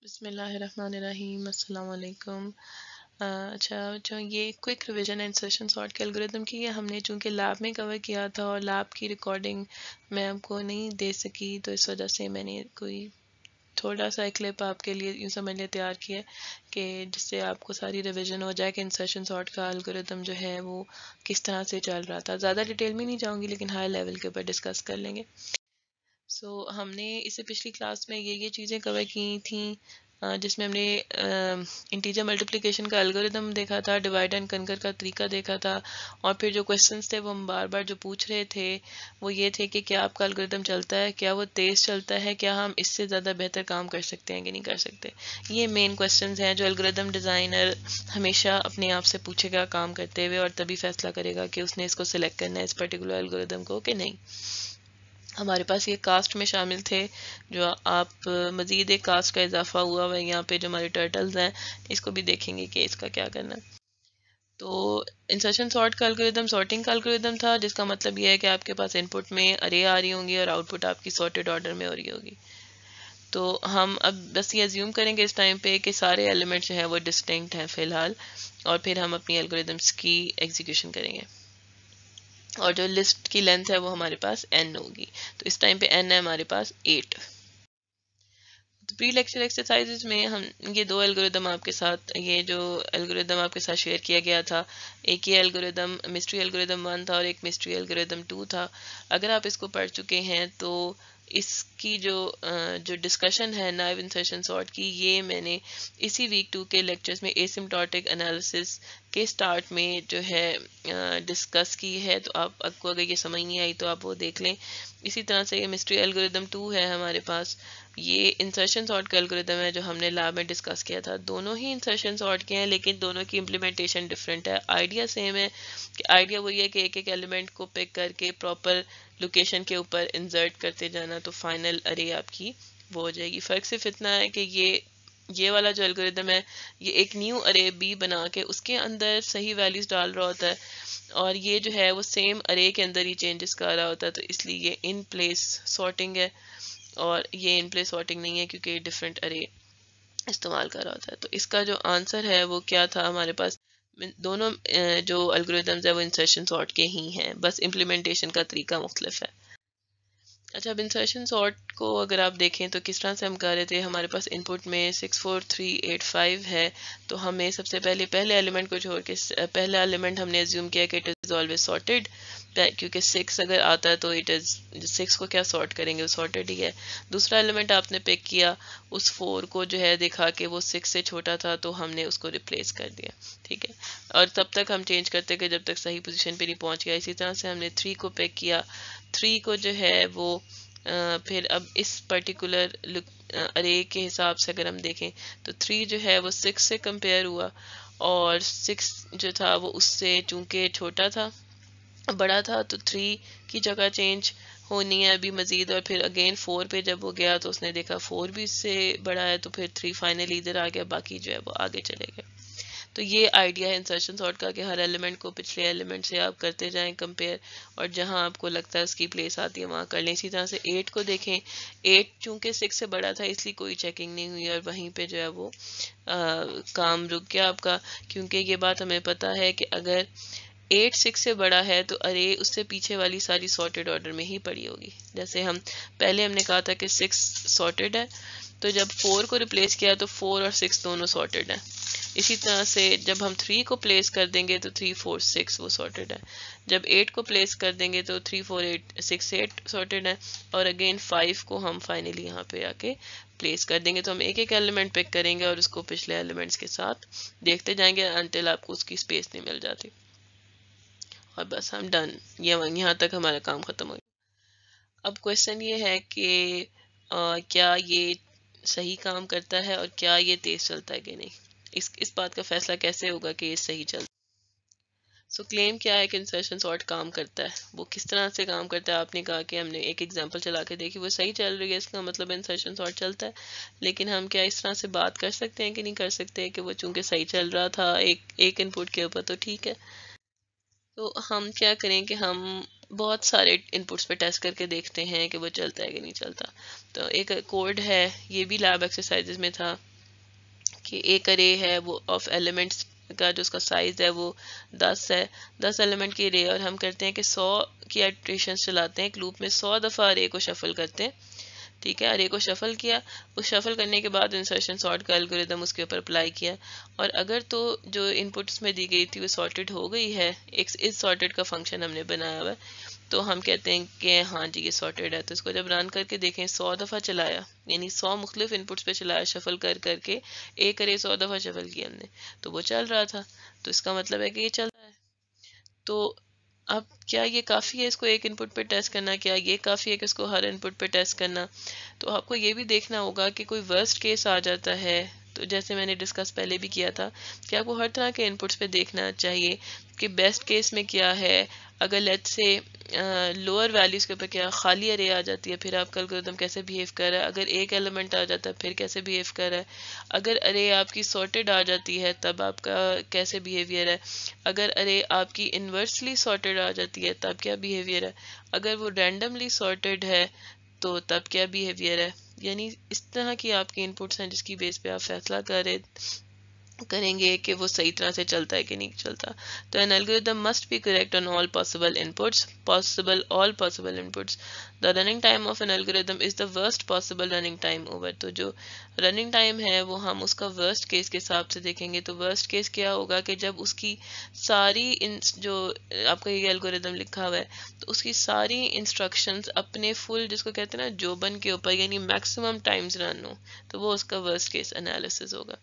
بسم اللہ الرحمن الرحیم، السلام علیکم۔ اچھا، جو یہ quick revision and session sort کے الگوریتم کی یہ ہم نے چونکہ لیب میں کور کیا تھا اور لیب کی ریکارڈنگ میں آپ کو نہیں دے سکی، تو اس وجہ سے میں نے کوئی تھوڑا سا کلپ آپ کے لیے یوں سمجھ لیں تیار کیا کہ جس سے آپ کو ساری ریویژن ہو جائے کہ انسرشن سارٹ کا الگوریتم جو ہے وہ کس طرح سے چل رہا تھا۔ زیادہ ڈیٹیل میں نہیں جاؤں گی لیکن ہائی لیول کے اوپر ڈسکس کر لیں گے۔ ہم نے اس سے پچھلی کلاس میں یہ چیزیں کور کی تھیں جس میں ہم نے انٹیجر ملٹیپلیکیشن کا الگوریتم دیکھا تھا، ڈیوائڈ اینڈ کنکر کا طریقہ دیکھا تھا، اور پھر جو کویسچنس تھے وہ ہم بار بار جو پوچھ رہے تھے وہ یہ تھے کہ کیا آپ کا الگوریتم چلتا ہے، کیا وہ تیز چلتا ہے، کیا ہم اس سے زیادہ بہتر کام کر سکتے ہیں کہ نہیں کر سکتے۔ یہ مین کویسچنز ہیں جو الگوریتم ڈیزائنر ہمیشہ اپنے آپ سے پوچھے گا کام کرتے ہوئے، اور تبھی فیصلہ کرے گا کہ اس نے اس کو سلیکٹ کرنا ہے اس پرٹیکولر الگوریتم کو کہ نہیں۔ ہمارے پاس یہ کاسٹ میں شامل تھے، جو آپ مزید ایک کاسٹ کا اضافہ ہوا ہے یہاں پہ جو ہمارے ٹرٹلز ہیں اس کو بھی دیکھیں گے کہ اس کا کیا کرنا ہے۔ تو انسرشن سارٹ کا الگوریتم سارٹنگ کا الگوریتم تھا، جس کا مطلب یہ ہے کہ آپ کے پاس ان پٹ میں ارے آ رہی ہوں گی اور آؤٹ پٹ آپ کی سارٹیڈ آرڈر میں ہو رہی ہوگی۔ تو ہم اب بس یہ ازیوم کریں گے اس ٹائم پہ کہ سارے ایلیمنٹ جو ہیں وہ ڈسٹنکٹ ہیں فی الحال، اور پھر ہم اپنی الگوریتمس کی ایگزیکیوشن کریں گے، اور جو لسٹ کی لینتھ ہے وہ ہمارے پاس n ہوگی۔ تو اس ٹائم پہ n ہے ہمارے پاس 8۔ پری لیکچر ایکسرسائزز میں ہم یہ دو الگوریتم آپ کے ساتھ، یہ جو الگوریتم آپ کے ساتھ شیئر کیا گیا تھا، ایک یہ الگوریتم مسٹری الگوریتم 1 تھا اور ایک مسٹری الگوریتم 2 تھا۔ اگر آپ اس کو پڑھ چکے ہیں تو اس کی جو ڈسکشن ہے نائب انسرشن سارٹ کی، یہ میں نے اسی ویک 2 کے لیکچرز میں ایسمپٹوٹک انالیسس کے سٹارٹ میں جو ہے ڈسکس کی ہے۔ تو آپ کو اگر یہ سمجھ نہیں آئی تو آپ وہ دیکھ لیں۔ اسی طرح سے یہ مسٹری الگوریتم 2 ہے ہمارے پاس، یہ انسرشن سارٹ کا الگوریتم ہے جو ہم نے لیب میں ڈسکس کیا تھا۔ دونوں ہی انسرشن سارٹ کے ہیں لیکن دونوں کی امپلیمنٹیشن ڈفرینٹ ہے۔ آئیڈیا سیم ہے کہ آئیڈیا وہی ہے کہ ایک ایک ایلیمنٹ کو پک کر کے پراپر لوکیشن کے اوپر انسرٹ کرتے جانا، تو فائنل ارے آپ کی وہ ہو جائے گی۔ فرق صرف اتنا ہے کہ یہ والا جو الگوریتم ہے یہ ایک نیو ارے بی بنا کے اس کے اندر صحیح ویلیوز ڈال رہا ہوتا ہے، اور یہ جو ہے وہ سیم ارے کے اندر ہی چینجز کر رہا ہوتا ہے، تو اس لیے یہ ان پلیس سارٹنگ ہے، اور یہ ان پلیس سارٹنگ نہیں ہے کیونکہ ڈفرینٹ ارے استعمال کر رہا ہوتا ہے۔ تو اس کا جو آنسر ہے وہ کیا تھا ہمارے پاس، دونوں جو الگوریتمز ہیں وہ انسرشن سارٹ کے ہی ہیں، بس امپلیمنٹیشن کا طریقہ مختلف ہے۔ اچھا، اب انسرشن سارٹ کو اگر آپ دیکھیں تو کس طرح سے ہم کر رہے تھے، ہمارے پاس ان پٹ میں 64385 ہے، تو ہمیں سب سے پہلے ایلیمنٹ کو چھوڑ کے پہلا ایلیمنٹ ہم نے ایزیوم کیا کہ اٹ از آلویز سارٹیڈ، کیونکہ 6 اگر آتا ہے تو اٹ از 6 کو کیا سارٹ کریں گے، وہ سارٹیڈ ہی ہے۔ دوسرا ایلیمنٹ آپ نے پک کیا، اس 4 کو جو ہے دیکھا کہ وہ 6 سے چھوٹا تھا تو ہم نے اس کو ریپلیس کر دیا، ٹھیک ہے، اور تب تک ہم چینج کرتے کہ جب تک صحیح پوزیشن پہ نہیں پہنچ گیا۔ اسی طرح سے ہم نے 3 کو پک کیا، 3 کو جو ہے وہ پھر اب اس پرٹیکولر ارے کے حساب سے اگر ہم دیکھیں تو 3 جو ہے وہ 6 سے کمپیئر ہوا، اور 6 جو تھا وہ اس سے چونکہ چھوٹا تھا بڑا تھا تو 3 کی جگہ چینج ہونی ہے ابھی مزید، اور پھر اگین 4 پہ جب وہ گیا تو اس نے دیکھا 4 بھی اس سے بڑا ہے، تو پھر 3 فائنلی ادھر آ گیا، باقی جو ہے وہ آگے چلے گئے۔ تو یہ آئیڈیا ہے انسرشن سارٹ کا کہ ہر ایلیمنٹ کو پچھلے ایلیمنٹ سے آپ کرتے جائیں کمپیئر، اور جہاں آپ کو لگتا ہے اس کی پلیس آتی ہے وہاں کر لیں۔ اسی طرح سے 8 کو دیکھیں، 8 چونکہ 6 سے بڑا تھا اس لیے کوئی چیکنگ نہیں ہوئی، اور وہیں پہ جو ہے وہ کام رک گیا آپ کا، کیونکہ یہ بات ہمیں پتہ ہے کہ اگر 8 6 سے بڑا ہے تو ارے اس سے پیچھے والی ساری سارٹیڈ آرڈر میں ہی پڑی ہوگی۔ جیسے پہلے ہم نے کہا تھا کہ 6 سارٹیڈ ہے، تو جب 4 کو ریپلیس کیا تو 4 اور 6 دونوں سارٹیڈ ہیں۔ اسی طرح سے جب ہم 3 کو پلیس کر دیں گے تو 3 4 6 وہ سارٹیڈ ہے، جب 8 کو پلیس کر دیں گے تو 3 4 8 6 8 سارٹیڈ ہے، اور اگین 5 کو ہم فائنلی یہاں پہ آ کے پلیس کر دیں گے۔ تو ہم ایک ایک ایلیمنٹ پک کریں گے اور اس کو پچھلے ایلیمنٹس کے ساتھ دیکھتے جائیں گے انٹل آپ کو اس کی اسپیس نہیں مل جاتی، اور بس ہم ڈن، یہاں تک ہمارا کام ختم ہو گیا۔ اب کویشچن یہ ہے کہ کیا یہ صحیح کام کرتا ہے اور کیا یہ تیز چلتا ہے کہ نہیں، اس بات کا فیصلہ کیسے ہوگا کہ یہ صحیح چلتا ہے۔ کلیم کیا ہے کہ انسرشن سارٹ کام کرتا ہے، وہ کس طرح سے کام کرتا ہے۔ آپ نے کہا کہ ہم نے ایک ایگزامپل چلا کے دیکھی، وہ صحیح چل رہی ہے، اس کا مطلب انسرشن سارٹ چلتا ہے، لیکن ہم کیا اس طرح سے بات کر سکتے ہیں کہ نہیں کر سکتے کہ وہ چونکہ صحیح چل رہا تھا ایک ان پٹ کے اوپر تو ٹھیک ہے۔ تو ہم کیا کریں کہ ہم بہت سارے ان پٹس پہ ٹیسٹ کر کے دیکھتے ہیں کہ وہ چلتا ہے کہ نہیں چلتا۔ تو ایک کوڈ ہے، یہ بھی لیب ایکسرسائزز میں تھا، کہ ایک ارے ہے وہ آف ایلیمنٹس کا جو اس کا سائز ہے وہ 10 ہے، 10 ایلیمنٹ کی ارے، اور ہم کرتے ہیں کہ 100 کی ایٹریشنز چلاتے ہیں ایک لوپ میں، 100 دفعہ ارے کو شفل کرتے ہیں. ٹھیک ہے، ارے کو شفل کیا، اس شفل کرنے کے بعد انسرشن سارٹ کا الگوریدم اس کے اوپر اپلائی کیا، اور اگر تو جو ان پٹس میں دی گئی تھی وہ سارٹیڈ ہو گئی ہے، ایک اس سارٹیڈ کا فنکشن ہم نے بنایا ہوا ہے، تو ہم کہتے ہیں کہ ہاں جی یہ سارٹیڈ ہے. تو اس کو جب رن کر کے دیکھیں 100 دفعہ چلایا، یعنی 100 مختلف ان پٹس پہ چلایا شفل کر کر کے، ایک ارے 100 دفعہ شفل کیا ہم نے تو وہ چل رہا تھا، تو اس کا مطلب ہے کہ یہ چل رہا ہے. تو اب کیا یہ کافی ہے اس کو ایک ان پٹ پہ ٹیسٹ کرنا؟ کیا یہ کافی ہے کہ اس کو ہر ان پٹ پہ ٹیسٹ کرنا؟ تو آپ کو یہ بھی دیکھنا ہوگا کہ کوئی ورسٹ کیس آ جاتا ہے، تو جیسے میں نے ڈسکس پہلے بھی کیا تھا کہ آپ کو ہر طرح کے ان پٹس پہ دیکھنا چاہیے کہ بیسٹ کیس میں کیا ہے. اگر لیٹ سے لوور ویلیوز کے اوپر کیا خالی ارے آ جاتی ہے، پھر آپ کا الگوریدم کیسے بیہیو کر رہا ہے، اگر ایک ایلیمنٹ آ جاتا ہے پھر کیسے بیہیو کر رہا ہے، اگر ارے آپ کی سارٹیڈ آ جاتی ہے تب آپ کا کیسے بیہیویئر ہے، اگر ارے آپ کی انورسلی سارٹیڈ آ جاتی ہے تب کیا بیہیویئر ہے، اگر وہ رینڈملی سارٹیڈ ہے تو تب کیا بیہیویئر ہے. یعنی اس طرح کی آپ کی ان پٹس ہیں جس کی بیس پہ آپ فیصلہ کریں گے کہ وہ صحیح طرح سے چلتا ہے کہ نہیں چلتا. تو an algorithm must be correct on all possible inputs. All possible inputs. The running time of an algorithm is the worst possible running time over. تو جو رننگ ٹائم ہے وہ ہم اس کا ورسٹ کیس کے حساب سے دیکھیں گے. تو ورسٹ کیس کیا ہوگا کہ جب اس کی ساری جو آپ کا یہ الگوریدم لکھا ہوا ہے تو اس کی ساری انسٹرکشنز اپنے فل جس کو کہتے ہیں نا جوبن کے اوپر یعنی میکسیمم ٹائمز رن ہو، تو وہ اس کا ورسٹ کیس انالیسس ہوگا.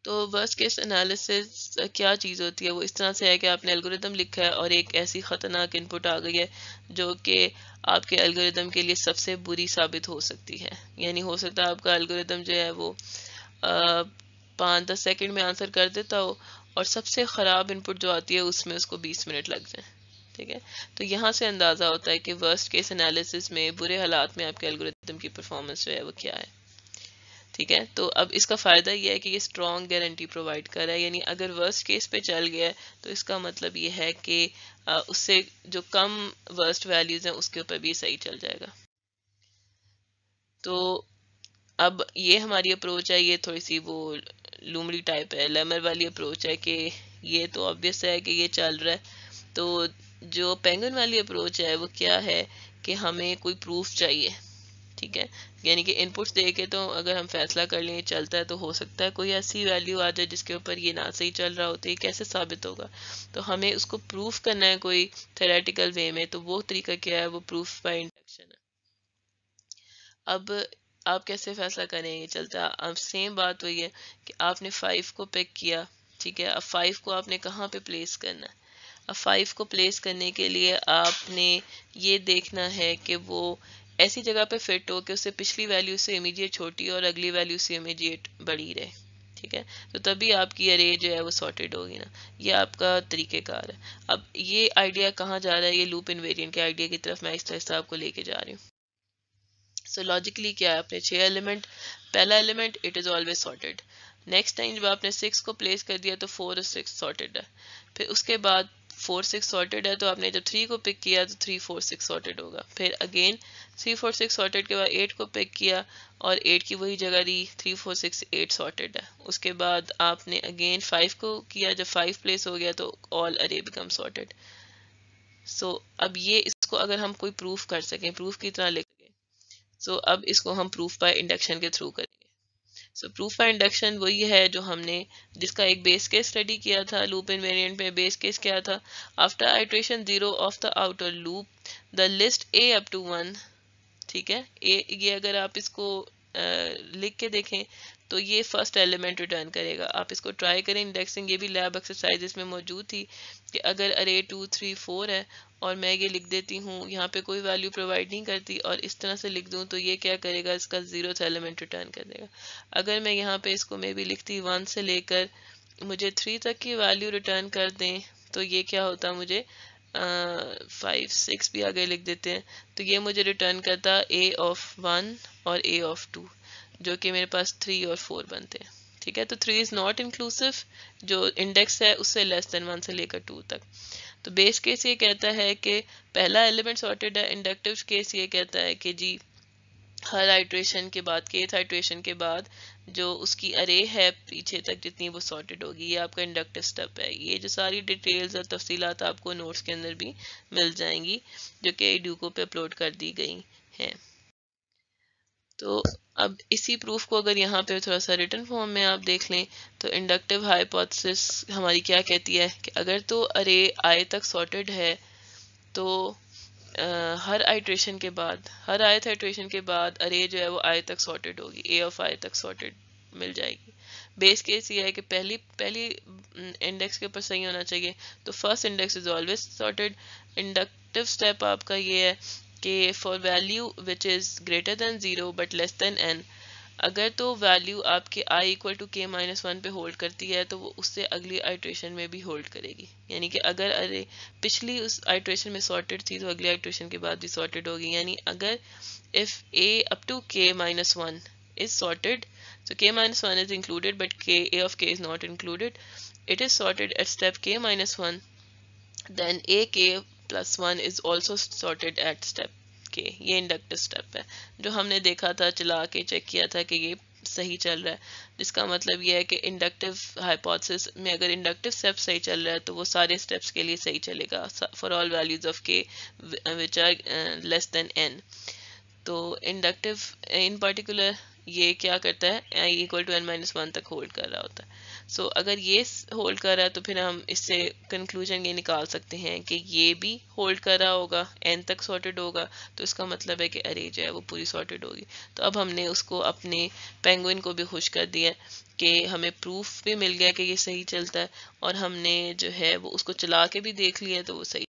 تو ورسٹ کیس انالیسس کیا چیز ہوتی ہے؟ وہ اس طرح سے ہے کہ آپ نے الگوریدم لکھا ہے اور ایک ایسی خطرناک ان پٹ آ گئی ہے جو کہ آپ کے الگوریدم کے لیے سب سے بری ثابت ہو سکتی ہے. یعنی ہو سکتا ہے آپ کا الگوریدم جو ہے وہ 5-10 سیکنڈ میں آنسر کر دیتا ہو، اور سب سے خراب ان پٹ جو آتی ہے اس میں اس کو 20 منٹ لگ جائیں. ٹھیک ہے، تو یہاں سے اندازہ ہوتا ہے کہ ورسٹ کیس انالیسس میں برے حالات میں آپ کے الگوریدم کی پرفارمنس جو ہے وہ کیا ہے. ٹھیک ہے، تو اب اس کا فائدہ یہ ہے کہ یہ اسٹرانگ گارنٹی پرووائڈ کر رہا ہے، یعنی اگر ورسٹ کیس پہ چل گیا ہے تو اس کا مطلب یہ ہے کہ اس سے جو کم ورسٹ ویلیوز ہیں اس کے اوپر بھی صحیح چل جائے گا. تو اب یہ ہماری اپروچ ہے، یہ تھوڑی سی وہ لومڑی ٹائپ ہے، لیمر والی اپروچ ہے کہ یہ تو آبویس ہے کہ یہ چل رہا ہے. تو جو پینگن والی اپروچ ہے وہ کیا ہے کہ ہمیں کوئی پروف چاہیے. ٹھیک ہے، یعنی کہ ان پٹس دے کے تو اگر ہم فیصلہ کر لیں چلتا ہے تو ہو سکتا ہے کوئی ایسی ویلیو آ جائے جس کے اوپر یہ نہ صحیح چل رہا ہوتا، یہ کیسے ثابت ہوگا؟ تو ہمیں اس کو پروف کرنا ہے کوئی تھیوریٹیکل وے میں، تو وہ طریقہ کیا ہے؟ وہ پروف بائی انڈکشن ہے. اب آپ کیسے فیصلہ کریں یہ چلتا ہے؟ اب سیم بات وہی ہے کہ آپ نے 5 کو پک کیا. ٹھیک ہے، اب 5 کو آپ نے کہاں پہ پلیس کرنا ہے؟ اب 5 کو پلیس کرنے کے لیے آپ نے یہ دیکھنا ہے کہ وہ ایسی جگہ پہ فٹ ہو کہ اس سے پچھلی ویلیو سے امیڈیٹ چھوٹی اور اگلی ویلیو سے امیڈیٹ بڑی رہے. ٹھیک ہے، تو تبھی آپ کی ارے جو ہے وہ سارٹیڈ ہوگی نا. یہ آپ کا طریقہ کار ہے. اب یہ آئیڈیا کہاں جا رہا ہے؟ یہ لوپ انویرینٹ کے آئیڈیا کی طرف میں آہستہ آہستہ آپ کو لے کے جا رہی ہوں. سو لاجیکلی کیا ہے؟ آپ نے 6 ایلیمنٹ، پہلا element it is always sorted. Next time جب آپ نے 6 کو پلیس کر دیا تو 4 اور 6 سارٹیڈ ہے. پھر اس کے بعد 4 6 سارٹیڈ ہے، تو آپ نے جب 3 کو پک کیا تو 3 4 6 سارٹیڈ ہوگا. پھر اگین 3 4 6 سارٹیڈ کے بعد 8 کو پک کیا اور 8 کی وہی جگہ دی، 3 4 6 8 سارٹیڈ ہے. اس کے بعد آپ نے اگین 5 کو کیا، جب 5 پلیس ہو گیا تو آل ارے بیکم سارٹیڈ. سو اب یہ اس کو اگر ہم کوئی پروف کر سکیں، پروف کی طرح لکھ سکیں، سو اب اس کو ہم پروف بائی انڈکشن کے تھرو کریں گے. سو پروف بائی انڈکشن وہی ہے جو ہم نے جس کا ایک بیس کیس اسٹڈی کیا تھا لوپ انویرینٹ میں. بیس کیس کیا تھا؟ After iteration 0 of the outer loop the list A up to 1. ٹھیک ہے، یہ اگر آپ اس کو لکھ کے دیکھیں تو یہ فرسٹ ایلیمنٹ ریٹرن کرے گا. آپ اس کو ٹرائی کریں انڈیکسنگ، یہ بھی لیب ایکسرسائز میں موجود تھی کہ اگر ارے 2 3 4 ہے اور میں یہ لکھ دیتی ہوں یہاں پہ کوئی ویلیو پرووائڈ نہیں کرتی اور اس طرح سے لکھ دوں تو یہ کیا کرے گا؟ اس کا 0th ایلیمنٹ ریٹرن کر دے گا. اگر میں یہاں پہ اس کو میں بھی لکھتی 1 سے لے کر مجھے 3 تک کی ویلیو ریٹرن کر دیں تو یہ کیا ہوتا؟ مجھے 5 6 بھی آگے لکھ دیتے ہیں تو یہ مجھے ریٹرن کرتا اے آف 1 اور اے آف 2، جو کہ میرے پاس 3 اور 4 بنتے ہیں. ٹھیک ہے، تو 3 از ناٹ انکلوسیو، جو انڈیکس ہے اس سے لیس دین 1 سے لے کر 2 تک. تو بیس کیس یہ کہتا ہے کہ پہلا ایلیمنٹ سارٹیڈ ہے، انڈکٹیو کیس یہ کہتا ہے کہ جی ہر آئٹریشن کے بعد kth آئٹریشن کے بعد جو اس کی ارے ہے پیچھے تک جتنی وہ سارٹیڈ ہوگی. یہ آپ کا انڈکٹیو سٹیپ ہے. یہ جو ساری ڈیٹیلز اور تفصیلات آپ کو نوٹس کے اندر بھی مل جائیں گی جو کہ ایڈوکو پہ اپلوڈ کر دی گئی ہیں. تو اب اسی پروف کو اگر یہاں پہ تھوڑا سا ریٹن فارم میں آپ دیکھ لیں تو انڈکٹیو ہائیپوتھسس ہماری کیا کہتی ہے کہ اگر تو ارے آئے تک سارٹیڈ ہے تو ہر آئٹریشن کے بعد ہر آئے آئٹریشن کے بعد ارے جو ہے وہ آئے تک سارٹیڈ ہوگی. اے آف آئے تک سارٹیڈ مل جائے گی. بیس کیس یہ ہے کہ پہلی انڈیکس کے اوپر صحیح ہونا چاہیے. تو first index is always sorted. Inductive step آپ کا یہ ہے کہ for value which is greater than 0 but less than n اگر تو ویلیو آپ کے i equal to k minus 1 پہ ہولڈ کرتی ہے تو وہ اس سے اگلی آئٹریشن میں بھی ہولڈ کرے گی. یعنی کہ اگر ارے پچھلی اس آئٹریشن میں سارٹیڈ تھی تو اگلی آئٹریشن کے بعد بھی سارٹیڈ ہوگی. یعنی اگر if a up to k minus 1 is sorted so k minus 1 is included but a of k is not included, it is sorted at step k minus 1, then a k plus 1 is also sorted at step k. یہ inductive step ہے جو ہم نے دیکھا تھا, چلا کے check کیا تھا کہ یہ صحیح چل رہا ہے, جس کا مطلب یہ ہے کہ انڈکٹیو ہائیپوتھسس میں اگر انڈکٹیو اسٹیپ صحیح چل رہا ہے تو وہ سارے اسٹیپس کے لیے صحیح چلے گا for all values of k which are less than n. تو انڈکٹیو ان پرٹیکولر یہ کیا کرتا ہے i equal to n minus 1 تک ہولڈ کر رہا ہوتا ہے. سو اگر یہ ہولڈ کر رہا ہے تو پھر ہم اس سے کنکلوژن یہ نکال سکتے ہیں کہ یہ بھی ہولڈ کر رہا ہوگا, n تک سارٹیڈ ہوگا, تو اس کا مطلب ہے کہ ارے جو ہے وہ پوری سارٹیڈ ہوگی. تو اب ہم نے اس کو اپنے پینگوئن کو بھی خوش کر دیا کہ ہمیں پروف بھی مل گیا کہ یہ صحیح چلتا ہے, اور ہم نے جو ہے وہ اس کو چلا کے بھی دیکھ لیا تو وہ صحیح